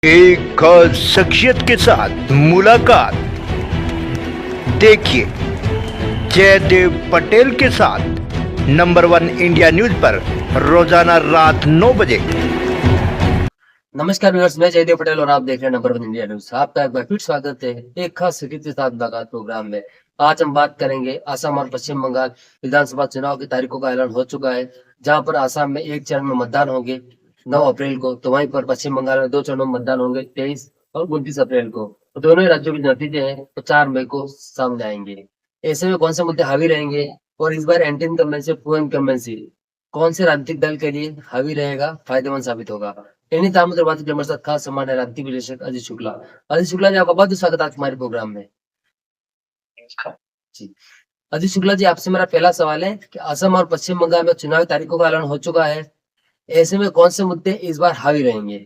एक खास शख्सियत के साथ मुलाकात। देखिए जयदेव पटेल के साथ नंबर 1 इंडिया न्यूज पर रोजाना रात 9 बजे। नमस्कार व्यूअर्स, मैं जयदेव पटेल और आप देख रहे हैं नंबर 1 इंडिया न्यूज। आपका एक बार फिर स्वागत है एक खास शख्सियत के साथ मुलाकात प्रोग्राम में। आज हम बात करेंगे असम और पश्चिम बंगाल विधानसभा चुनाव की तारीखों का ऐलान हो चुका है, जहां पर असम में एक चरण में मतदान होंगे 9 अप्रैल को, तो वहीं पर पश्चिम बंगाल में 2 चरणों में मतदान होंगे 23 और 29 अप्रैल को। तो दोनों ही राज्यों के नतीजे हैं तो 4 मई को सामने आएंगे। ऐसे में कौन से मुद्दे हावी रहेंगे और इस बार एंटी इनकम्बेंसी प्रो इनकम्बेंसी कौन से राजनीतिक दल के लिए हावी रहेगा, फायदेमंद साबित होगा। इन्हीं तामों बात हमारे साथ खास सम्मान है राजनीतिक विश्लेषक अजीत शुक्ला। अजीत शुक्ला जी, आपका बहुत स्वागत है आज हमारे प्रोग्राम में। जी, अजीत शुक्ला जी, आपसे मेरा पहला सवाल है कि असम और पश्चिम बंगाल में चुनावी तारीखों का ऐलान हो चुका है, ऐसे में कौन से मुद्दे इस बार हावी रहेंगे?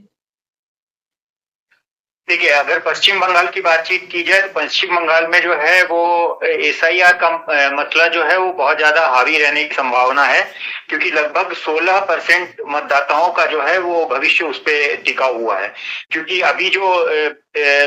देखिए, अगर पश्चिम बंगाल की बातचीत की जाए तो पश्चिम बंगाल में जो है वो एसआईआर का मसला जो है वो बहुत ज्यादा हावी रहने की संभावना है, क्योंकि लगभग 16% मतदाताओं का जो है वो भविष्य उस पे टिका हुआ है। क्योंकि अभी जो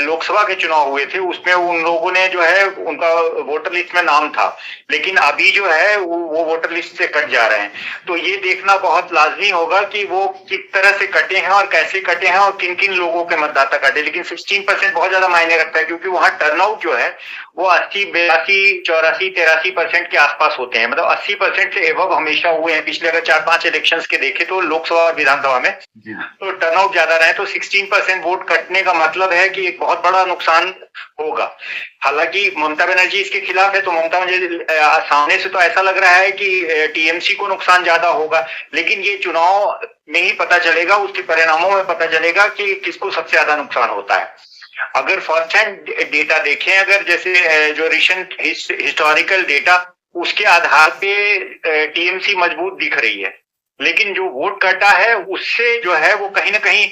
लोकसभा के चुनाव हुए थे उसमें उन लोगों ने जो है उनका वोटर लिस्ट में नाम था, लेकिन अभी जो है वो वोटर लिस्ट से कट जा रहे हैं। तो ये देखना बहुत लाजमी होगा कि वो किस तरह से कटे हैं और कैसे कटे हैं और किन किन लोगों के मतदाता कटे। लेकिन 16% बहुत ज्यादा मायने रखता है, क्योंकि वहां टर्नआउट जो है वो 80, 82, 84, 83% के आसपास होते हैं। मतलब 80% से एबव हमेशा हुए हैं पिछले अगर 4-5 इलेक्शंस के देखे तो लोकसभा और विधानसभा में। तो टर्नआउट ज्यादा रहे तो 16% वोट कटने का मतलब है कि एक बहुत बड़ा नुकसान होगा। हालांकि ममता बनर्जी इसके खिलाफ है, तो ममता बनर्जी सामने से तो ऐसा लग रहा है कि टीएमसी को नुकसान ज्यादा होगा, लेकिन ये चुनाव में ही पता चलेगा, उसके परिणामों में पता चलेगा कि किसको सबसे ज्यादा नुकसान होता है। अगर फर्स्ट हैंड डेटा देखें, अगर जैसे जो रिसेंट हिस्टोरिकल डेटा, उसके आधार पे टीएमसी मजबूत दिख रही है, लेकिन जो वोट कटा है उससे जो है वो कहीं ना कहीं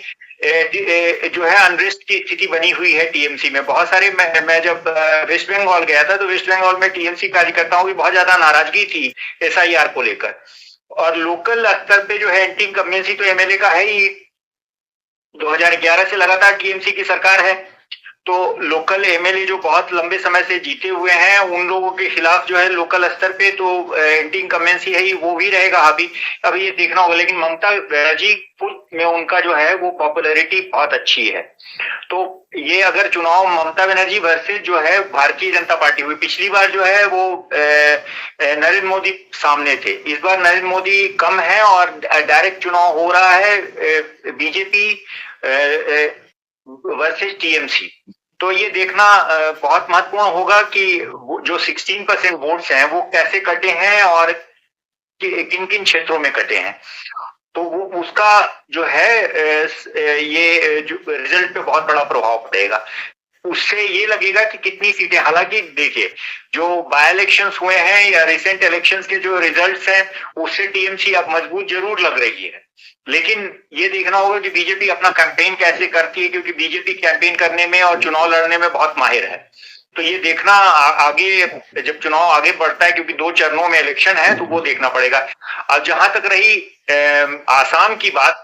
जो है अनरेस्ट की स्थिति बनी हुई है टीएमसी में। बहुत सारे मैं जब वेस्ट बंगाल गया था तो वेस्ट बंगाल में टीएमसी कार्यकर्ताओं की बहुत ज्यादा नाराजगी थी एसआईआर को लेकर। और लोकल स्तर पे जो है एंटी इनकम्बेंसी तो एमएलए का है ही, 2011 से लगातार टीएमसी की सरकार है, तो लोकल एमएलए जो बहुत लंबे समय से जीते हुए हैं उन लोगों के खिलाफ जो है लोकल स्तर पे तो एंटी इनकम्बेंसी है ही, वो भी रहेगा अभी। अब ये देखना होगा, लेकिन ममता बनर्जी में उनका जो है वो पॉपुलैरिटी बहुत अच्छी है। तो ये अगर चुनाव ममता बनर्जी वर्सेस जो है भारतीय जनता पार्टी हुई, पिछली बार जो है वो नरेंद्र मोदी सामने थे, इस बार नरेंद्र मोदी कम है और डायरेक्ट चुनाव हो रहा है बीजेपी वर्सेस टीएमसी। तो ये देखना बहुत महत्वपूर्ण होगा कि जो 16% वोट्स हैं वो कैसे कटे हैं और किन किन क्षेत्रों में कटे हैं। तो वो उसका जो है ये जो रिजल्ट पे बहुत बड़ा प्रभाव पड़ेगा। उससे ये लगेगा कि कितनी सीटें, हालांकि देखिए जो बाय इलेक्शंस हुए हैं या रिसेंट इलेक्शंस के जो रिजल्ट्स हैं उससे टीएमसी अब मजबूत जरूर लग रही है, लेकिन ये देखना होगा कि बीजेपी अपना कैंपेन कैसे करती है, क्योंकि बीजेपी कैंपेन करने में और चुनाव लड़ने में बहुत माहिर है। तो ये देखना आगे जब चुनाव आगे बढ़ता है, क्योंकि 2 चरणों में इलेक्शन है, तो वो देखना पड़ेगा। अब जहां तक रही आसाम की बात,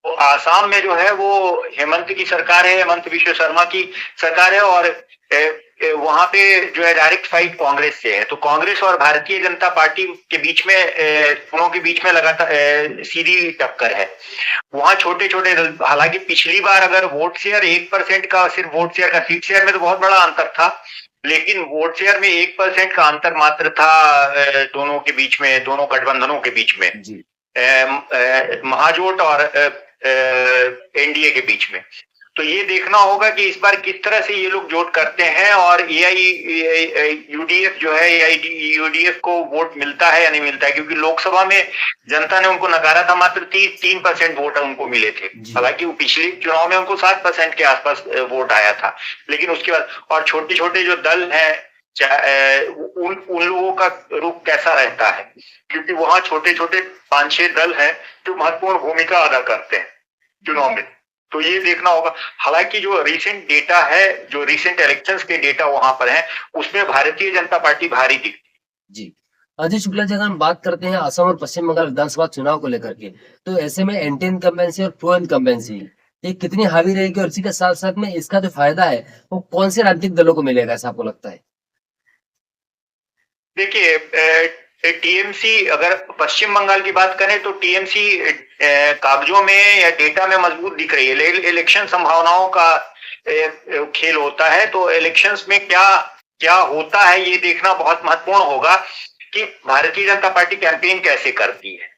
तो आसाम में जो है वो हेमंत की सरकार है, हेमंत विश्व शर्मा की सरकार है, और वहां पे जो है डायरेक्ट फाइट कांग्रेस से है। तो कांग्रेस और भारतीय जनता पार्टी के बीच में दोनों के बीच में लगातार सीधी टक्कर है। वहां छोटे छोटे, हालांकि पिछली बार अगर वोट शेयर 1% का, सिर्फ वोट शेयर का, सीट शेयर में तो बहुत बड़ा अंतर था, लेकिन वोट शेयर में 1% का अंतर मात्र था दोनों के बीच में, दोनों गठबंधनों के बीच में, महाजोट और एनडीए के बीच में। तो ये देखना होगा कि इस बार किस तरह से ये लोग जोड़ करते हैं और यूडीएफ जो है यूडीएफ को वोट मिलता है या नहीं मिलता है, क्योंकि लोकसभा में जनता ने उनको नकारा था, मात्र 3% वोट उनको मिले थे। हालांकि पिछले चुनाव में उनको 7% के आसपास वोट आया था, लेकिन उसके बाद और छोटे छोटे जो दल हैं उन लोगों का रुख कैसा रहता है, क्योंकि वहां छोटे छोटे 5-6 दल हैं जो महत्वपूर्ण भूमिका अदा करते हैं चुनाव में। तो ये देखना होगा। हालांकि जो रिसेंट डेटा है, जो रिसेंट इलेक्शंस के डेटा वहां पर है, उसमें भारतीय जनता पार्टी भारी दिखती है। जी, अजय शुक्ला जी, अगर हम बात करते हैं असम और पश्चिम बंगाल विधानसभा चुनाव को लेकर के, तो ऐसे में एंटी इनकम्बेंसी और प्रो इनकम्बेंसी ये कितनी हावी रहेगी और इसी के साथ साथ में इसका जो फायदा है वो कौन से राजनीतिक दलों को मिलेगा, ऐसा आपको लगता है? देखिए, टीएमसी, अगर पश्चिम बंगाल की बात करें तो टीएमसी कागजों में या डेटा में मजबूत दिख रही है। इलेक्शन संभावनाओं का खेल होता है, तो इलेक्शंस में क्या क्या होता है ये देखना बहुत महत्वपूर्ण होगा कि भारतीय जनता पार्टी कैंपेन कैसे करती है।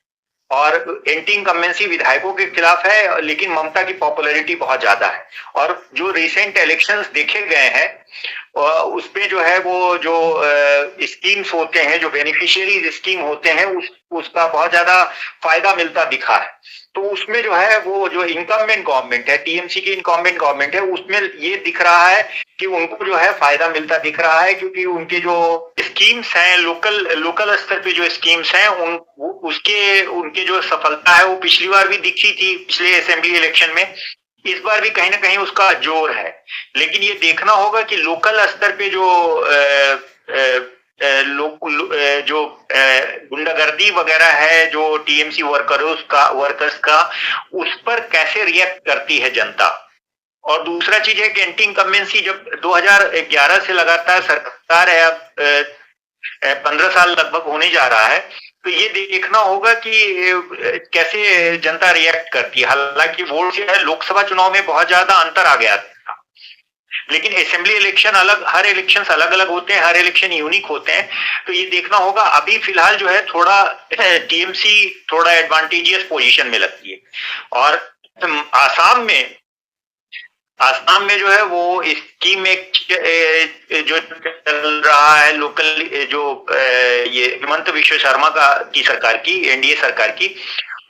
और एंटी इनकम्बेंसी विधायकों के खिलाफ है, लेकिन ममता की पॉपुलैरिटी बहुत ज्यादा है। और जो रिसेंट इलेक्शंस देखे गए हैं उसमें जो है वो जो स्कीम्स होते हैं, जो बेनिफिशियरी स्कीम होते हैं, उसका बहुत ज्यादा फायदा मिलता दिखा है। तो उसमें जो है वो जो इनकम्बेंट गवर्नमेंट है, टीएमसी की इनकम्बेंट गवर्नमेंट है, उसमें ये दिख रहा है कि उनको जो है फायदा मिलता दिख रहा है, क्योंकि उनके जो स्कीम्स हैं, लोकल स्तर पे जो स्कीम्स हैं, उनके जो सफलता है वो पिछली बार भी दिखी थी, पिछले असेंबली इलेक्शन में। इस बार भी कहीं ना कहीं उसका जोर है। लेकिन ये देखना होगा कि लोकल स्तर पे जो गुंडागर्दी वगैरह है, जो टीएमसी वर्कर्स का उस पर कैसे रिएक्ट करती है जनता। और दूसरा चीज है कि एंटी इनकम्बेंसी जब 2011 से लगातार सरकार है, अब 15 साल लगभग होने जा रहा है, तो ये देखना होगा कि कैसे जनता रिएक्ट करती है। हालांकि वोट जो है लोकसभा चुनाव में बहुत ज्यादा अंतर आ गया था, लेकिन असेंबली इलेक्शन अलग, हर इलेक्शन अलग अलग होते हैं, हर इलेक्शन यूनिक होते हैं। तो ये देखना होगा। अभी फिलहाल जो है थोड़ा टीएमसी थोड़ा एडवांटेजियस पोजीशन में लगती है। और आसाम में जो है वो स्कीम एक जो चल रहा है लोकल, जो ये हिमंत विश्व शर्मा की सरकार की, एनडीए सरकार की,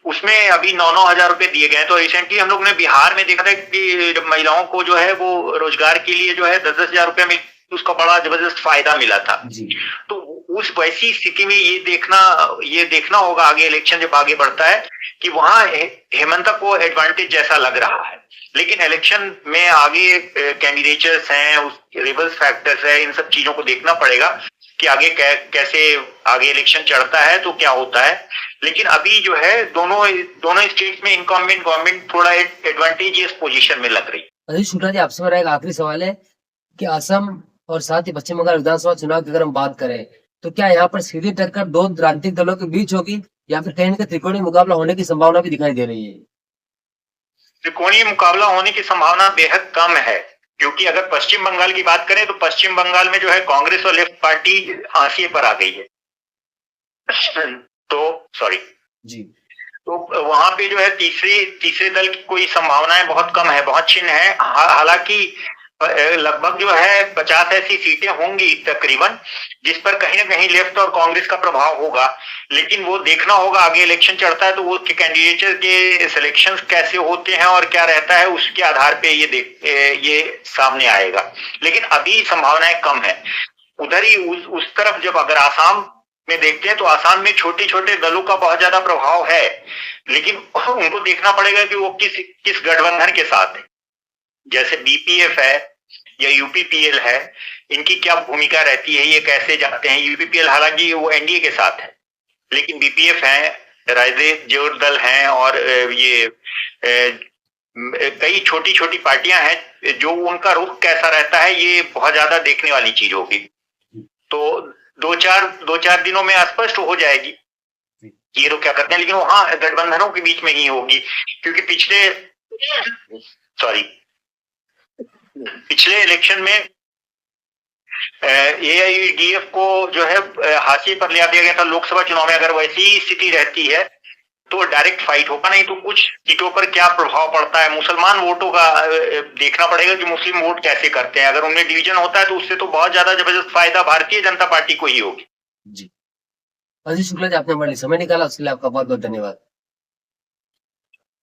उसमें अभी 9-9 हजार रुपए दिए गए हैं। तो रिसेंटली हम लोग ने बिहार में देखा था कि जब महिलाओं को जो है वो रोजगार के लिए जो है 10-10 हजार रुपया मिल, उसका बड़ा जबरदस्त फायदा मिला था। तो उस वैसी स्थिति में ये देखना होगा आगे इलेक्शन जब आगे बढ़ता है कि वहां हेमंत को एडवांटेज जैसा लग रहा है। लेकिन इलेक्शन में आगे कैंडिडेचर्स हैं, रिवर्स फैक्टर्स है, इन सब चीजों को देखना पड़ेगा कि आगे कैसे आगे इलेक्शन चढ़ता है तो क्या होता है। लेकिन अभी जो है दोनों स्टेट में इनकम्बेंट गवर्नमेंट थोड़ा एडवांटेजियस पोजीशन में लग रही है। अजीत शुक्ला जी, आपसे मेरा एक आखिरी सवाल है कि असम और साथ ही पश्चिम बंगाल विधानसभा चुनाव की अगर हम बात करें तो क्या यहाँ पर सीधी टक्कर दो राजनीतिक दलों के बीच होगी या फिर कहीं ना कहीं त्रिकोणीय मुकाबला होने की संभावना भी दिखाई दे रही है? त्रिकोणीय मुकाबला होने की संभावना बेहद कम है, क्योंकि अगर पश्चिम बंगाल की बात करें तो पश्चिम बंगाल में जो है कांग्रेस और लेफ्ट पार्टी हाशिए पर आ गई है। तो वहां पे जो है तीसरे दल की कोई संभावनाएं बहुत कम है, बहुत छिन्न है। हालांकि लगभग जो है 50 ऐसी सीटें होंगी तकरीबन, जिस पर कहीं ना कहीं लेफ्ट और कांग्रेस का प्रभाव होगा। लेकिन वो देखना होगा आगे इलेक्शन चढ़ता है तो वो कैंडिडेट के सिलेक्शंस कैसे होते हैं और क्या रहता है, उसके आधार पे ये सामने आएगा। लेकिन अभी संभावनाएं कम है। उधर ही उस तरफ जब अगर आसाम में देखते हैं तो आसाम में छोटे छोटे दलों का बहुत ज्यादा प्रभाव है, लेकिन उनको देखना पड़ेगा कि वो किस गठबंधन के साथ है। जैसे बीपीएफ है या यूपीपीएल है, इनकी क्या भूमिका रहती है, ये कैसे जाते हैं। यूपीपीएल हालांकि वो एनडीए के साथ है, लेकिन बीपीएफ है, राजद जोड़ दल हैं, और ये कई छोटी छोटी पार्टियां हैं, जो उनका रुख कैसा रहता है ये बहुत ज्यादा देखने वाली चीज होगी। तो दो चार दिनों में स्पष्ट हो जाएगी ये लोग क्या करते हैं। लेकिन वहां गठबंधनों के बीच में ही होगी, क्योंकि पिछले इलेक्शन में एआईयूडीएफ को जो है हाशिए पर ले दिया गया था लोकसभा चुनाव में। अगर वैसी स्थिति रहती है तो डायरेक्ट फाइट होगा, नहीं तो कुछ सीटों पर क्या प्रभाव पड़ता है। मुसलमान वोटों का देखना पड़ेगा कि मुस्लिम वोट कैसे करते हैं। अगर उनमें डिवीजन होता है तो उससे तो बहुत ज्यादा जबरदस्त फायदा भारतीय जनता पार्टी को ही होगी। जी, अजीत शुक्ला जी, आपने हमारे लिए समय निकाला, उसके लिए आपका बहुत बहुत धन्यवाद।